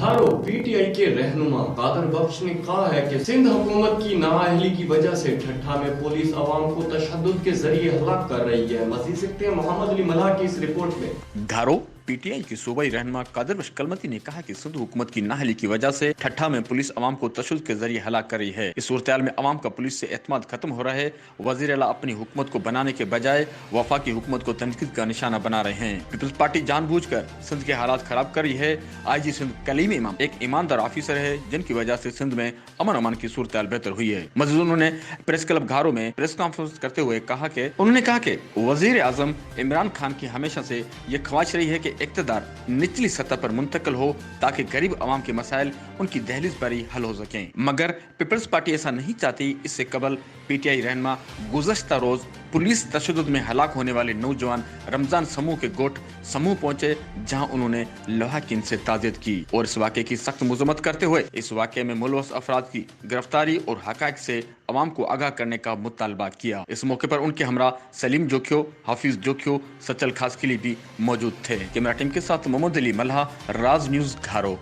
घारो PTI के रहनुमा कादर बख्श ने कहा है कि सिंध हुकूमत की नाअहली की वजह से ठट्ठा में पुलिस अवाम को तशद्दुद के जरिए हलाक कर रही है। मजीद देखते हैं मोहम्मद अली मल्हा की इस रिपोर्ट में। घारो पीटीआई की सूबाई रहनुमा कादर बख्श कलमती ने कहा कि सिंध हुकूमत की नाअहली की वजह से ठट्ठा में पुलिस अवाम को तशद्दुद के जरिए हलाक कर रही है। इस सूरत में अवाम का पुलिस से एतमाद खत्म हो रहा है। वजीर आला अपनी हुकूमत को बनाने के बजाय वफाकी हुकूमत को तनकीद का निशाना बना रहे हैं। पीपल्स पार्टी जानबूझकर सिंध के हालात खराब कर रही है। आईजी सिंध कलीम इमाम एक ईमानदार ऑफिसर है जिनकी वजह से सिंध में अमन अमान की सूरत बेहतर हुई है। मजीद उन्होंने प्रेस क्लब घारो में प्रेस कॉन्फ्रेंस करते हुए कहा कि वजीर आजम इमरान खान की हमेशा से ये ख्वाहिश रही है कि इक़्तिदार निचली सतह पर मुंतकिल हो ताकि गरीब अवाम के मसाइल उनकी दहलीज पर ही हल हो सकें, मगर पीपल्स पार्टी ऐसा नहीं चाहती। इससे कबल पीटीआई रहनुमा गुज़श्ता रोज पुलिस तशद्दुद में हलाक होने वाले नौजवान रमजान समूह के गोट समूह पहुंचे, जहां उन्होंने लोहा कीन से ताज़ियत की और इस वाक़े की सख्त मज़म्मत करते हुए इस वाक़े में मुलव्वस अफराद की गिरफ्तारी और हक़ाइक़ से अवाम को आगाह करने का मुतालबा किया। इस मौके पर उनके हमरा सलीम जोखियो, हाफिज जोखियो, सचल खासकिली भी मौजूद थे। कैमरा टीम के साथ मोहम्मद अली मल्हा, राज न्यूज़ घारो।